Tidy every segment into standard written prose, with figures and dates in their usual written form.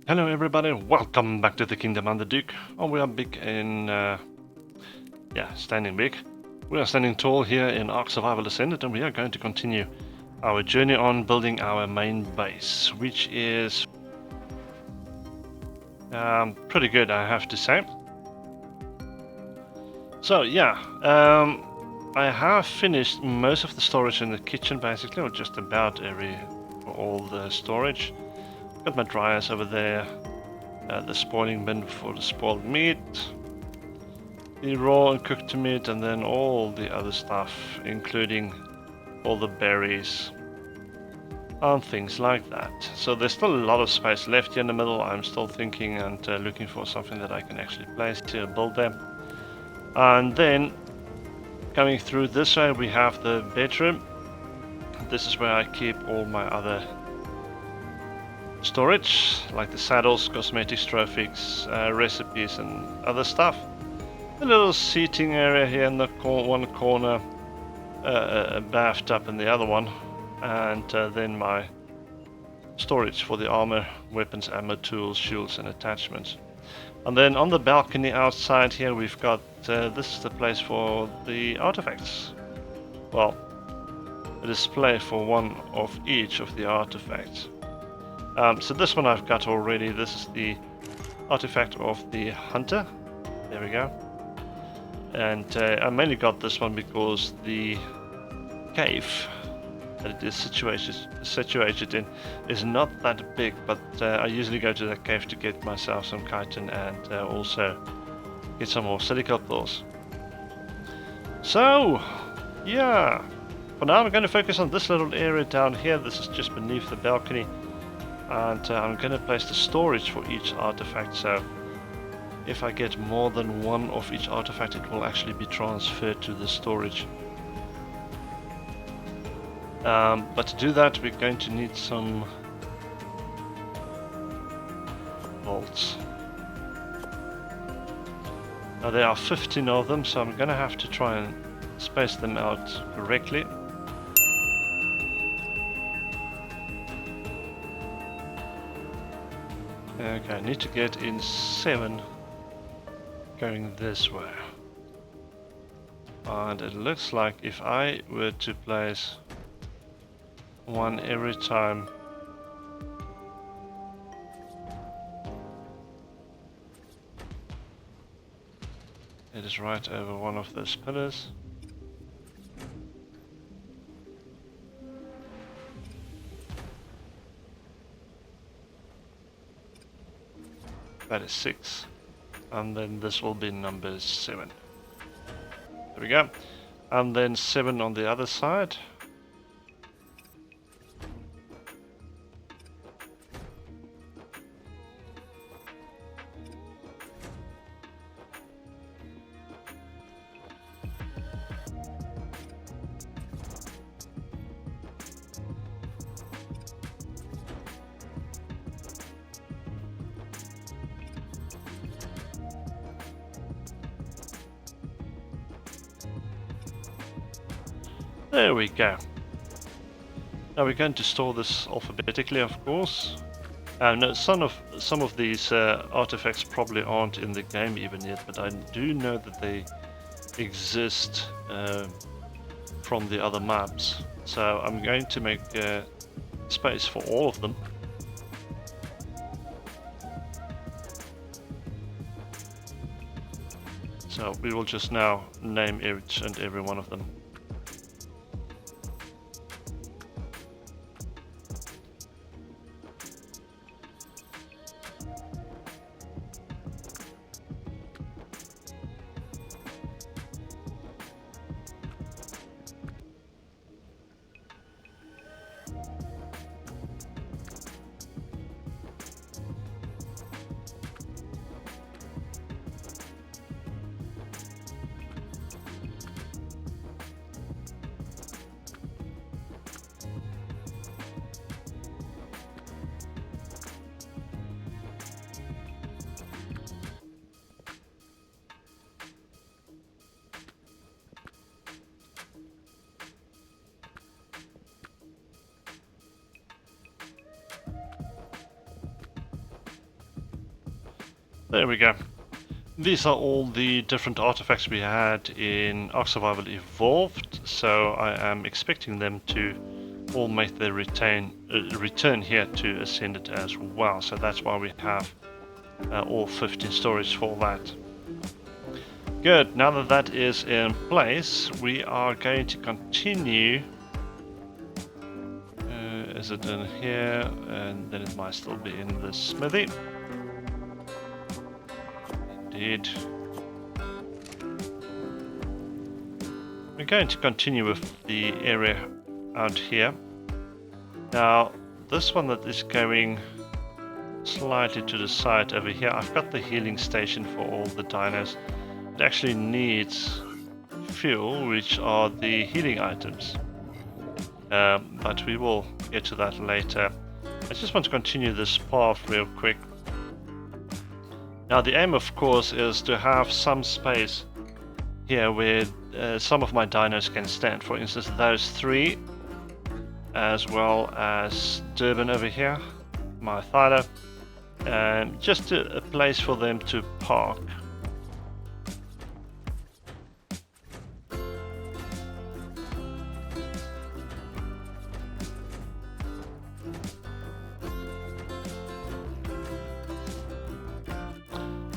Hello everybody, welcome back to the Kingdom Under Duke. Oh, we are big in, standing big. We are standing tall here in Ark Survival Ascended, and we are going to continue our journey on building our main base, which is pretty good, I have to say. So yeah, I have finished most of the storage in the kitchen basically, or just about all the storage. Got my dryers over there, the spoiling bin for the spoiled meat, the raw and cooked meat, and then all the other stuff, including all the berries and things like that. So there's still a lot of space left here in the middle. I'm still thinking and looking for something that I can actually place to build there. And then coming through this way we have the bedroom. This is where I keep all my other storage, like the saddles, cosmetics, trophies, recipes and other stuff. A little seating area here in the one corner, a bathtub in the other one, and then my storage for the armor, weapons, ammo, tools, shields and attachments. And then on the balcony outside here we've got, this is the place for the artifacts. Well, a display for one of each of the artifacts. So this one I've got already. This is the artifact of the hunter. There we go. And I mainly got this one because the cave that it is situated in is not that big, but I usually go to that cave to get myself some chitin and also get some more silica pills. So yeah, for now I'm going to focus on this little area down here. This is just beneath the balcony. And I'm going to place the storage for each artifact, so if I get more than one of each artifact it will actually be transferred to the storage. But to do that we're going to need some bolts. Now there are 15 of them, so I'm going to have to try and space them out correctly. Okay, I need to get in 7 going this way. And it looks like if I were to place one every time it is right over one of those pillars. That is 6, and then this will be number 7. There we go, and then 7 on the other side. There we go. Now we're going to store this alphabetically, of course. No, some of these artifacts probably aren't in the game even yet, but I do know that they exist from the other maps. So I'm going to make space for all of them. So we will just now name each and every one of them. There we go. These are all the different artifacts we had in Ark Survival Evolved, so I am expecting them to all make their return here to Ascended as well. So that's why we have all 15 stories for that. Good, now that that is in place, we are going to continue. Is it in here? And then it might still be in the smithy. Indeed. We're going to continue with the area out here. Now, this one that is going slightly to the side over here, I've got the healing station for all the dinos. It actually needs fuel, which are the healing items. But we will get to that later. I just want to continue this path real quick. Now the aim, of course, is to have some space here where some of my dinos can stand. For instance, those three, as well as Durban over here, my Thyla, and just a place for them to park.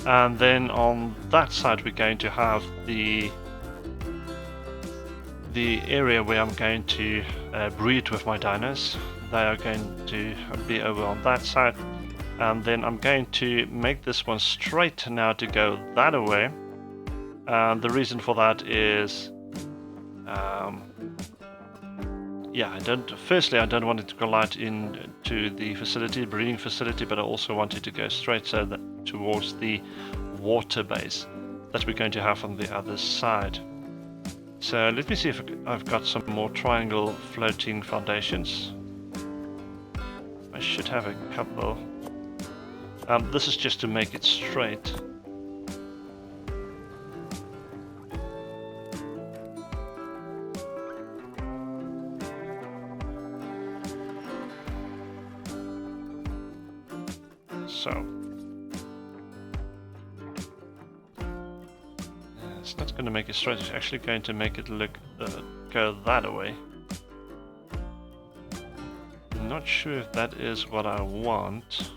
And then on that side we're going to have the area where I'm going to breed with my dinos. They are going to be over on that side, and then I'm going to make this one straight now to go that way. And the reason for that is yeah, firstly I don't want it to collide into the facility, breeding facility, but I also want it to go straight so that towards the water base that we're going to have on the other side. So let me see if I've got some more triangle floating foundations. I should have a couple. This is just to make it straight. So it's not going to make it straight, it's actually going to make it look go that way. I'm not sure if that is what I want.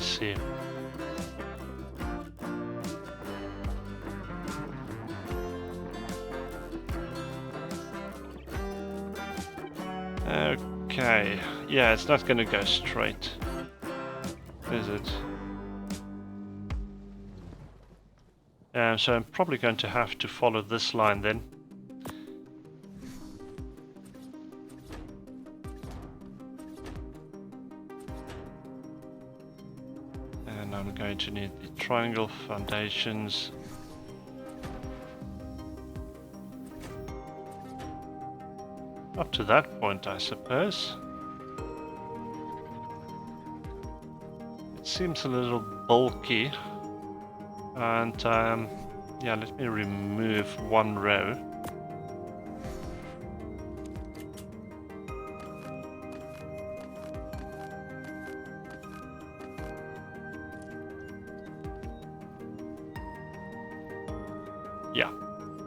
See. Okay, yeah, it's not going to go straight, is it? So I'm probably going to have to follow this line then. I'm going to need the triangle foundations. Up to that point, I suppose. It seems a little bulky, and yeah, let me remove one row. Yeah,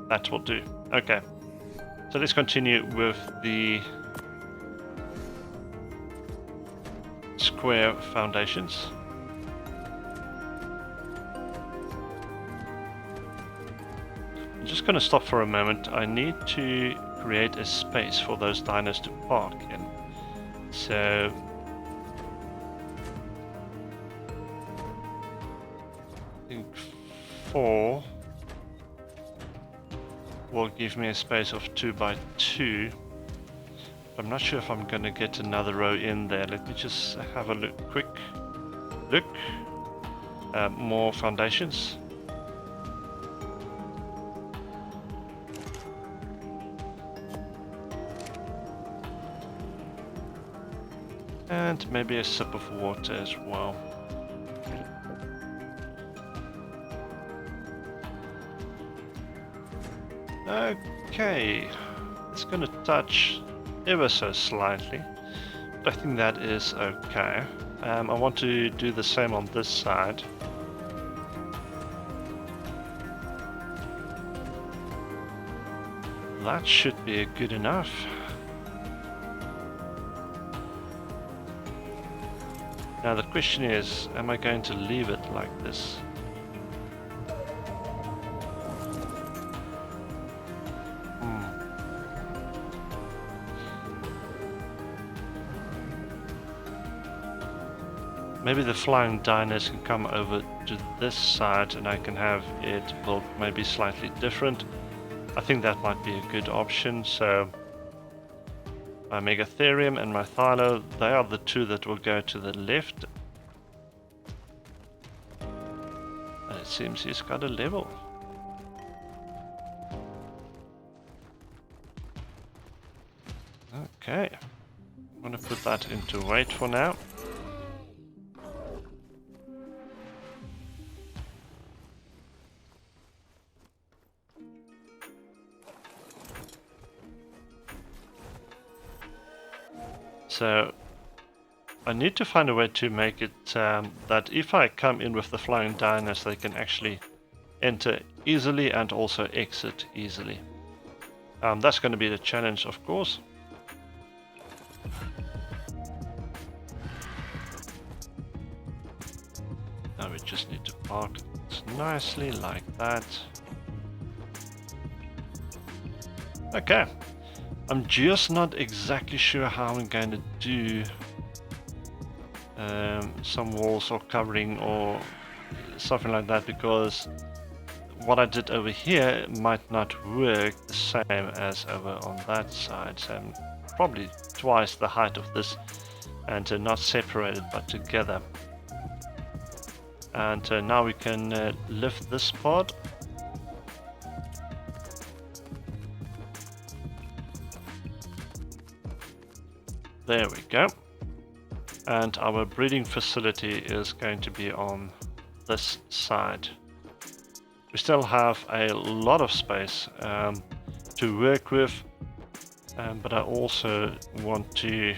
that will do. Okay, so let's continue with the square foundations. I'm just going to stop for a moment. I need to create a space for those dinos to park in. So I think 4 will give me a space of 2 by 2. I'm not sure if I'm going to get another row in there. Let me just have a quick look. More foundations. And maybe a sip of water as well. Okay, it's going to touch ever so slightly, but I think that is okay. I want to do the same on this side. That should be good enough. Now the question is, am I going to leave it like this? Maybe the flying dinos can come over to this side and I can have it built maybe slightly different. I think that might be a good option. So my Megatherium and my Thylo, they are the two that will go to the left. And it seems he's got a level. Okay, I'm going to put that into wait for now. So I need to find a way to make it that if I come in with the flying dinos, they can actually enter easily and also exit easily. That's going to be the challenge, of course. Now we just need to park it nicely like that. Okay. I'm just not exactly sure how I'm going to do some walls or covering or something like that, because what I did over here might not work the same as over on that side. So I'm probably twice the height of this, and not separated but together. And now we can lift this part. There we go. And our breeding facility is going to be on this side. We still have a lot of space to work with, but I also want to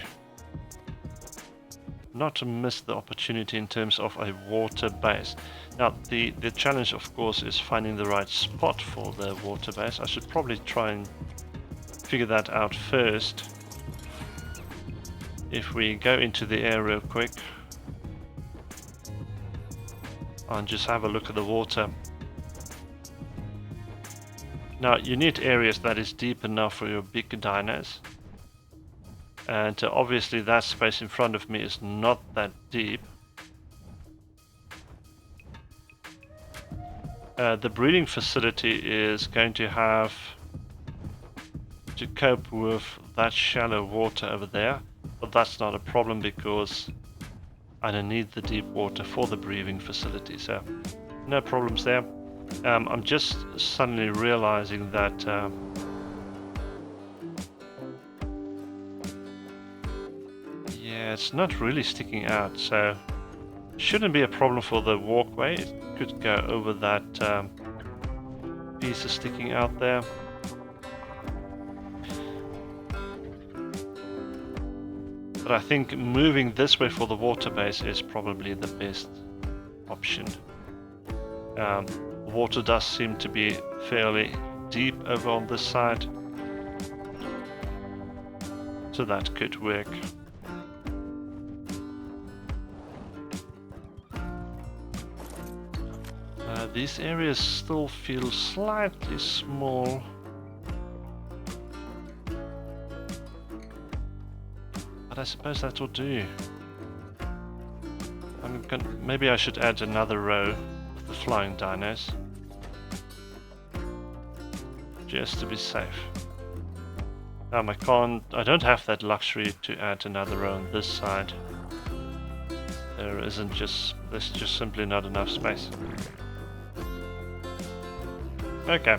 not to miss the opportunity in terms of a water base. Now the challenge, of course, is finding the right spot for the water base. I should probably try and figure that out first. If we go into the air real quick and just have a look at the water. Now you need areas that is deep enough for your big dinos, and obviously that space in front of me is not that deep. The breeding facility is going to have to cope with that shallow water over there. But that's not a problem because I don't need the deep water for the breeding facility, so no problems there. I'm just suddenly realizing that yeah, it's not really sticking out, so shouldn't be a problem for the walkway. It could go over that piece of sticking out there. But I think moving this way for the water base is probably the best option. Water does seem to be fairly deep over on this side, so that could work. These areas still feel slightly small. But I suppose that will do. Maybe I should add another row of the flying dinos, just to be safe. I don't have that luxury to add another row on this side. There's just simply not enough space. Okay,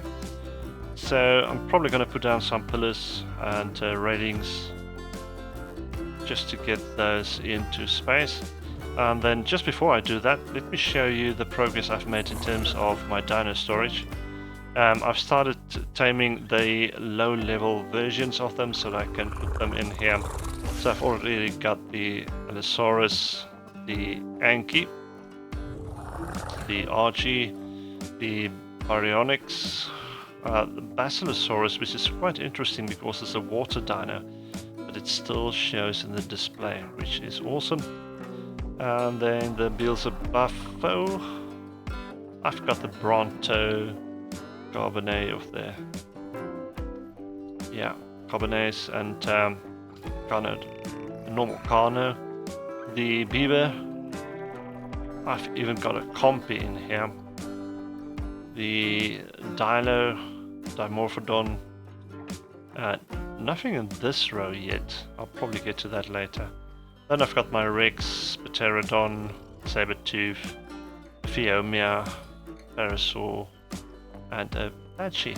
so I'm probably going to put down some pillars and railings, just to get those into space. And then just before I do that, let me show you the progress I've made in terms of my dino storage. I've started taming the low-level versions of them so that I can put them in here. So I've already got the Allosaurus, the Anki, the Archie, the Baryonyx, the Basilosaurus, which is quite interesting because it's a water dino, but it still shows in the display, which is awesome. And then the Beelzebuffo. I've got the Bronto Carbonet of there. Yeah, Carbonates and Carno, the normal Carno. The Beaver. I've even got a Compy in here. The Dilo, Dimorphodon. Nothing in this row yet. I'll probably get to that later. Then I've got my Rex, Pterodon, Sabertooth, Pheomia, Parasaur, and a Banshee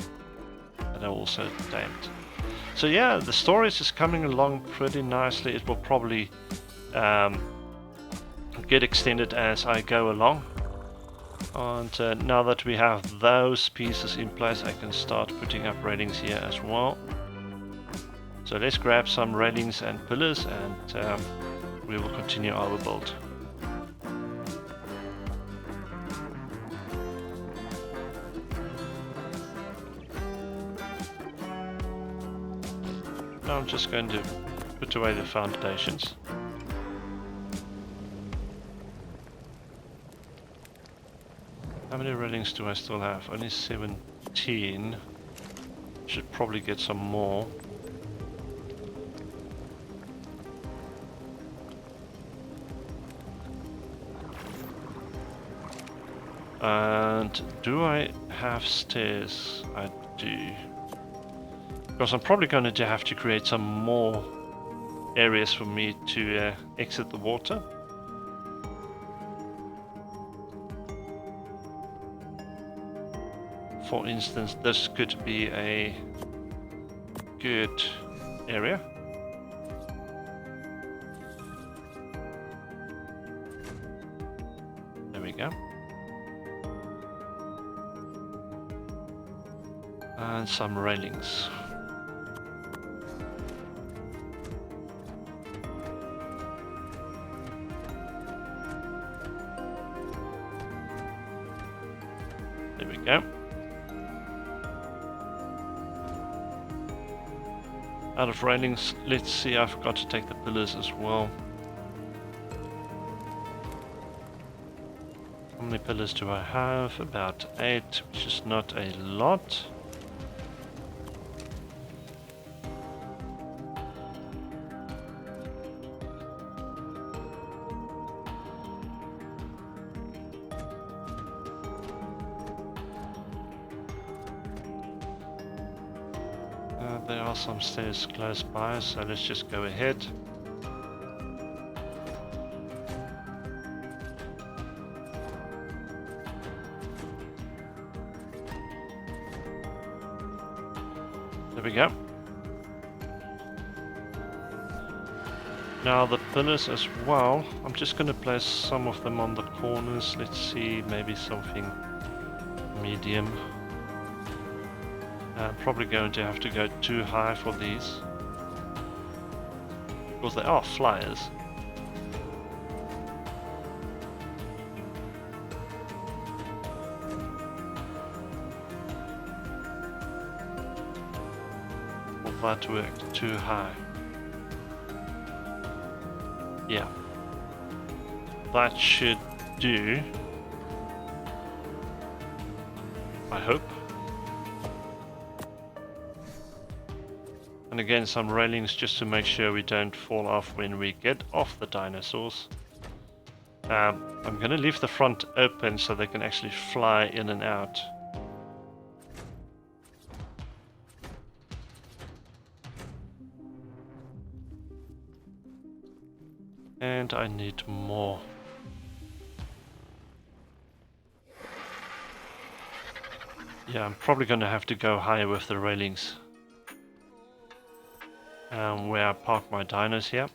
that I also tamed. So yeah, the storage is coming along pretty nicely. It will probably get extended as I go along. And now that we have those pieces in place, I can start putting up railings here as well. So let's grab some railings and pillars, and we will continue our build. Now I'm just going to put away the foundations. How many railings do I still have? Only 17. Should probably get some more. And do I have stairs? I do. Because I'm probably going to have to create some more areas for me to exit the water. For instance, this could be a good area. There we go. And some railings. There we go. Out of railings, let's see, I've got to take the pillars as well. How many pillars do I have? About 8, which is not a lot. There are some stairs close by, so let's just go ahead. There we go. Now the pillars as well, I'm just going to place some of them on the corners. Let's see, maybe something medium. I'm probably going to have to go too high for these, because they are flyers. Will that work too high? Yeah. That should do. I hope. And again, some railings just to make sure we don't fall off when we get off the dinosaurs. I'm going to leave the front open so they can actually fly in and out. And I need more. Yeah, I'm probably going to have to go higher with the railings. Where I park my dinos here.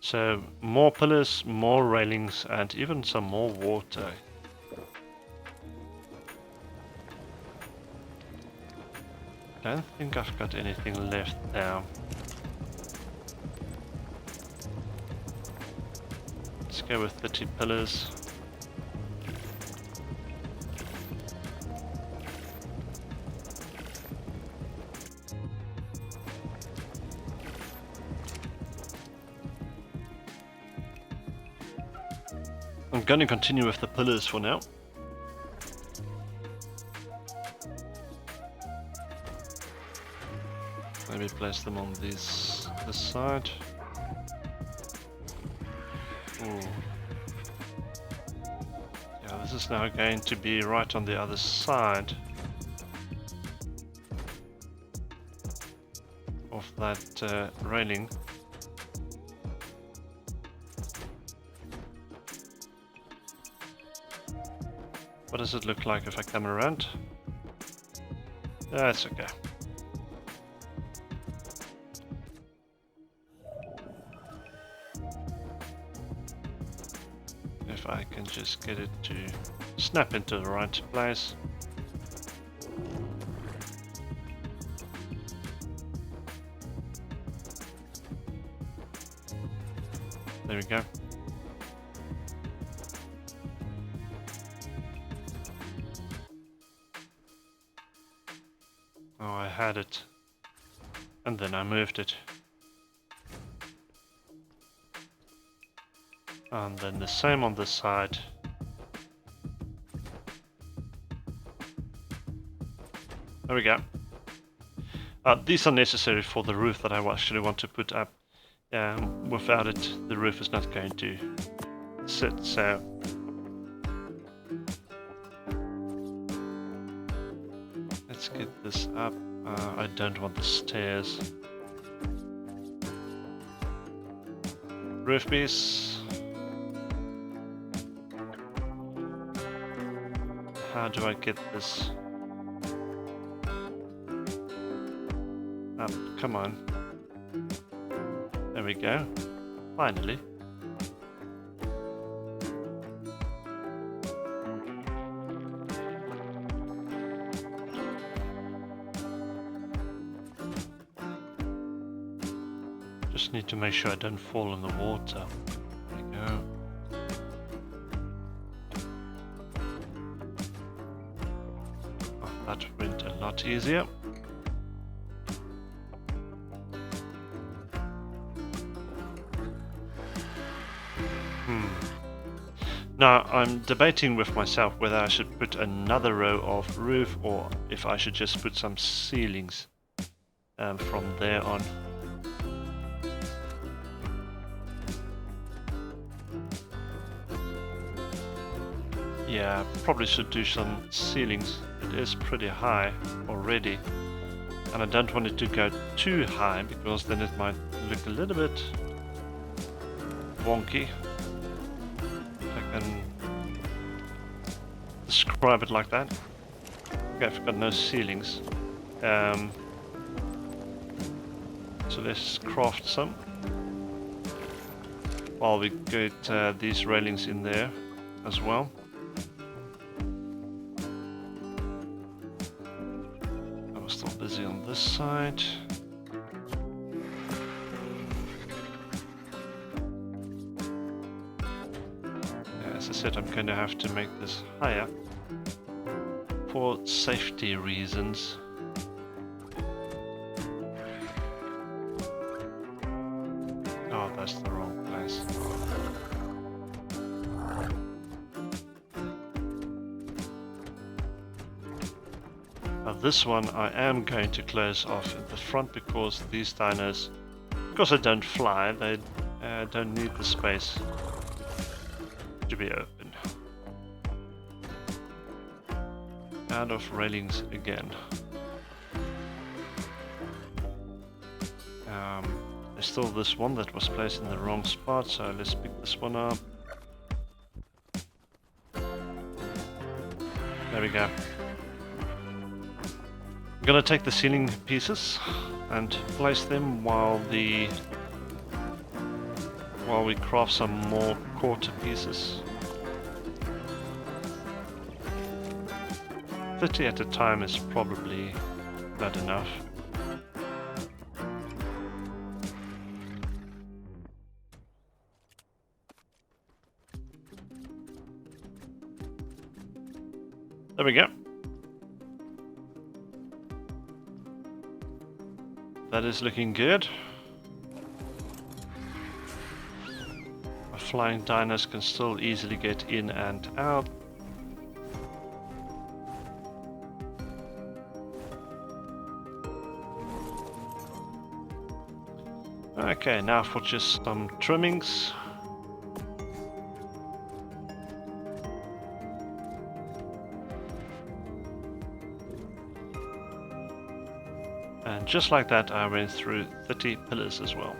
So more pillars, more railings, and even some more water. Don't think I've got anything left now. Let's go with 30 pillars. I'm going to continue with the pillars for now. Maybe place them on this side. Ooh. Yeah, this is now going to be right on the other side of that railing. What does it look like if I come around? That's okay. If I can just get it to snap into the right place. There we go. Oh, I had it. And then I moved it. And then the same on this side. There we go. These are necessary for the roof that I actually want to put up. Without it, the roof is not going to sit, so... Let's get this up. I don't want the stairs. Roof piece. How do I get this up? Come on. There we go. Finally. Just need to make sure I don't fall in the water. There we go. Oh, that went a lot easier. Now, I'm debating with myself whether I should put another row of roof or if I should just put some ceilings from there on. Yeah, probably should do some ceilings. It is pretty high already. And I don't want it to go too high because then it might look a little bit wonky. And describe it like that. Okay, I've got no ceilings. So let's craft some. While we get these railings in there as well. I was still busy on this side. As I said, I'm going to have to make this higher for safety reasons. Oh, that's the wrong place. Now this one I am going to close off at the front because these dinos, because they don't fly, they don't need the space to be open. Out of railings again. There's still this one that was placed in the wrong spot, so let's pick this one up. There we go. I'm gonna take the ceiling pieces and place them while while we craft some more quarter pieces. 30 at a time is probably not enough. There we go. That is looking good. My flying dinos can still easily get in and out. Okay, now for just some trimmings. And just like that, I went through 30 pillars as well.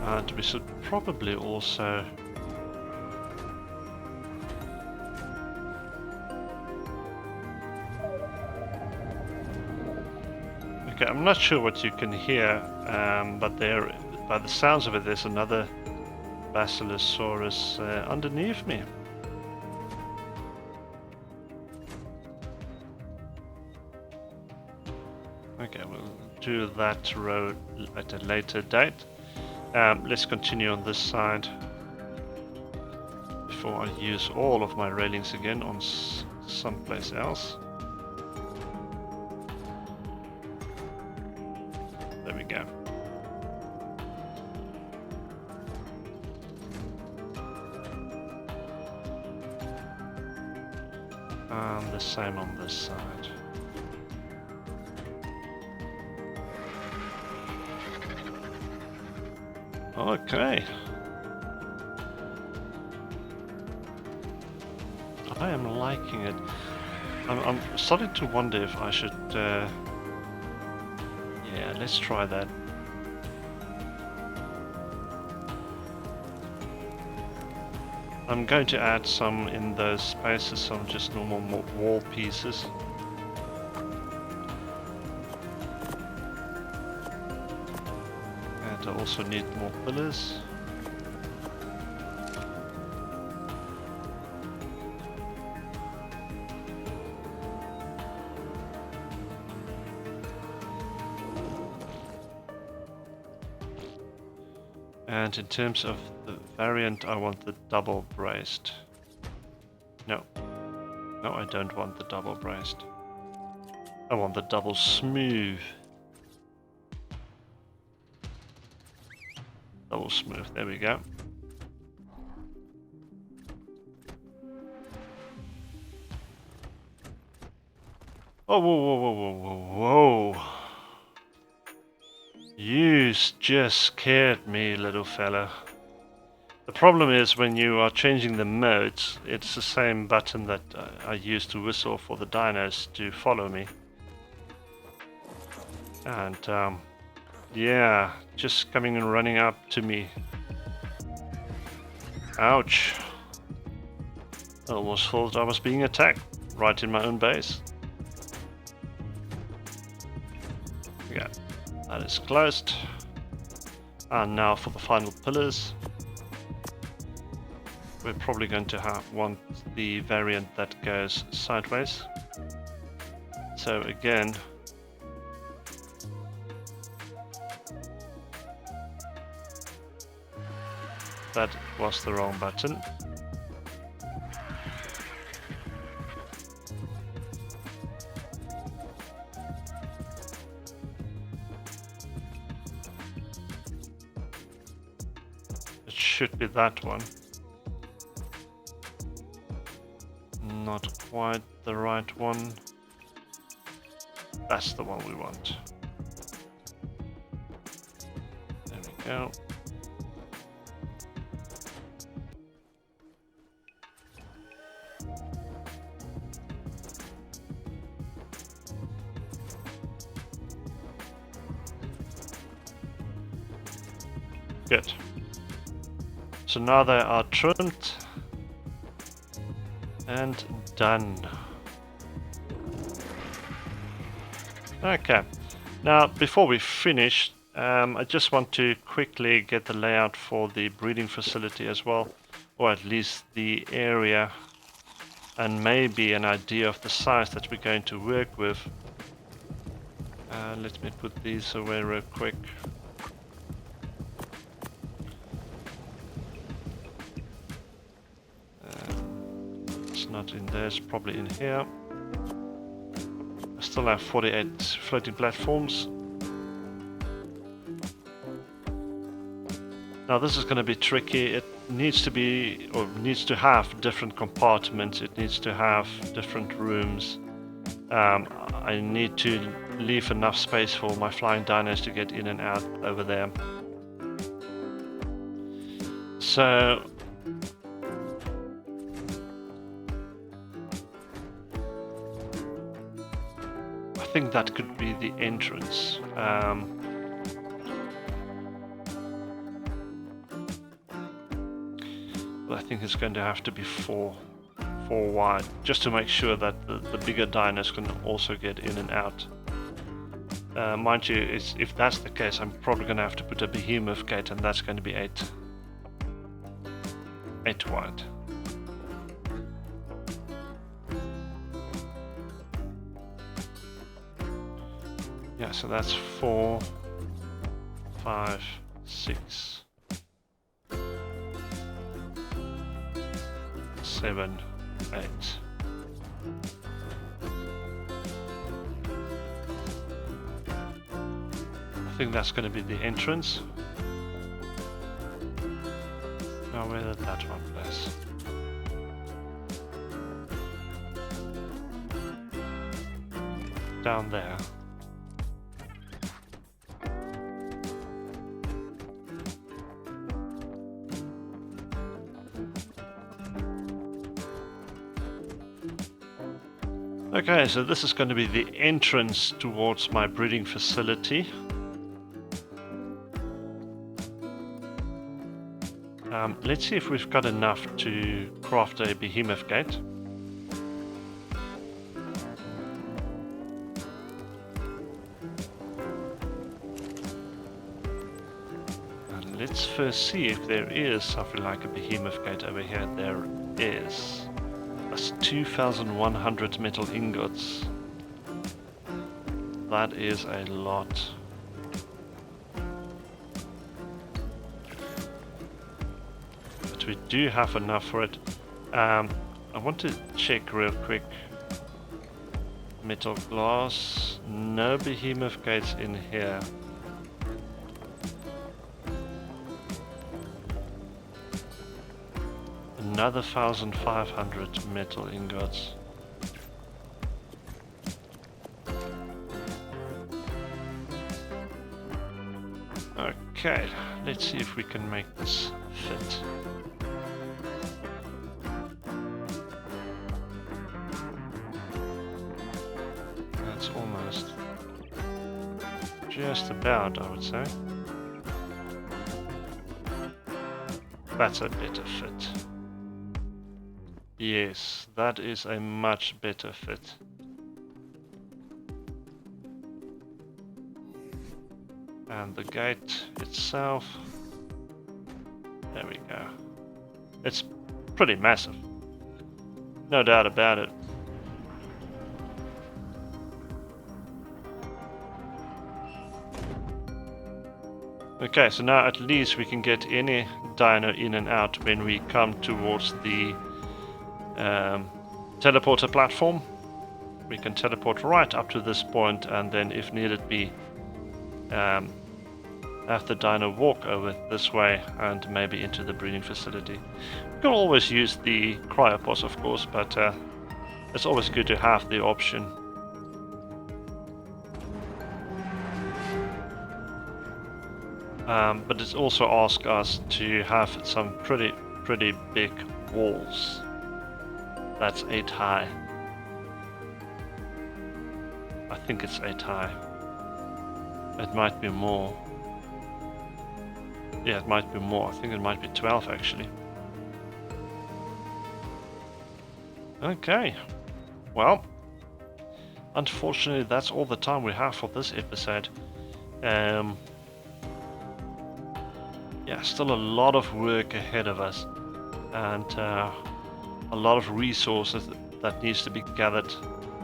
And we should probably also okay, I'm not sure what you can hear, but there, by the sounds of it, there's another Basilosaurus underneath me. Okay, we'll do that road at a later date. Let's continue on this side before I use all of my railings again on someplace else. There we go. And the same on this side. Okay. I am liking it. I'm starting to wonder if I should... yeah, let's try that. I'm going to add some in those spaces, some just normal wall pieces. And I also need more pillars. And in terms of the variant, I want the double braced. No, I don't want the double braced. I want the double smooth. Double smooth, there we go. Oh, whoa. You just scared me, little fella. The problem is when you are changing the modes, it's the same button that I used to whistle for the dinos to follow me. And yeah, just coming and running up to me. Ouch. I almost thought I was being attacked right in my own base. Yeah. That is closed. And now for the final pillars. We're probably going to want the variant that goes sideways. So again, that was the wrong button. Should be that one. Not quite the right one. That's the one we want. There we go. Good. So now they are trimmed. And done. Okay, now before we finish, I just want to quickly get the layout for the breeding facility as well, or at least the area, and maybe an idea of the size that we're going to work with. Let me put these away real quick. It's not in there, it's probably in here. I still have 48 floating platforms. Now this is going to be tricky. It needs to be, or needs to have different compartments. It needs to have different rooms. I need to leave enough space for my flying dinos to get in and out over there. So I think that could be the entrance. But I think it's going to have to be four wide, just to make sure that the bigger dinos can also get in and out. Mind you, if that's the case, I'm probably going to have to put a behemoth gate, and that's going to be 8 wide. Yeah, so that's 4, 5, 6, 7, 8. I think that's going to be the entrance. Now where did that one place? Down there. Okay, so this is going to be the entrance towards my breeding facility. Let's see if we've got enough to craft a behemoth gate. And let's first see if there is something like a behemoth gate over here. There is. That's 2,100 metal ingots. That is a lot. But we do have enough for it. I want to check real quick. Metal glass. No behemoth gates in here. Another 1,500 metal ingots. Okay, let's see if we can make this fit. That's almost just about, I would say. That's a better fit. Yes, that is a much better fit. And the gate itself, there we go. It's pretty massive, no doubt about it. Okay, so now at least we can get any dino in and out when we come towards the teleporter platform. We can teleport right up to this point, and then if needed be have the dino walk over this way and maybe into the breeding facility. You can always use the cryopos, of course, but it's always good to have the option. But it also asks us to have some pretty big walls. That's 8 high. I think it's 8 high. It might be more. Yeah, it might be more. I think it might be 12 actually. Okay, well, unfortunately that's all the time we have for this episode. Yeah, still a lot of work ahead of us, and a lot of resources that needs to be gathered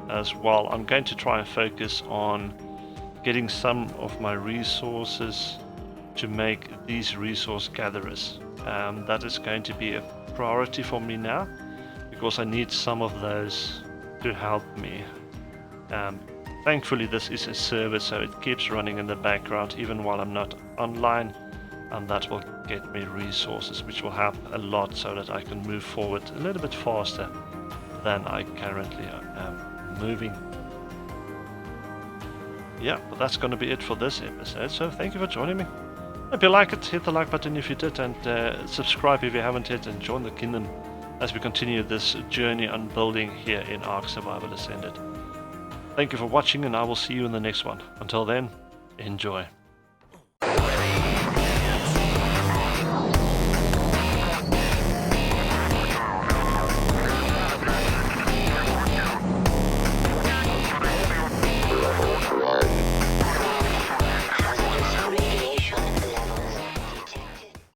as well. I'm going to try and focus on getting some of my resources to make these resource gatherers. That is going to be a priority for me now, because I need some of those to help me. Thankfully this is a server, so it keeps running in the background even while I'm not online, and that will get me resources which will help a lot so that I can move forward a little bit faster than I currently am moving. Yeah, but that's going to be it for this episode, so thank you for joining me. If you like it, hit the like button if you did, and subscribe if you haven't yet, and join the kingdom as we continue this journey on building here in Ark Survival Ascended. Thank you for watching, and I will see you in the next one. Until then, enjoy.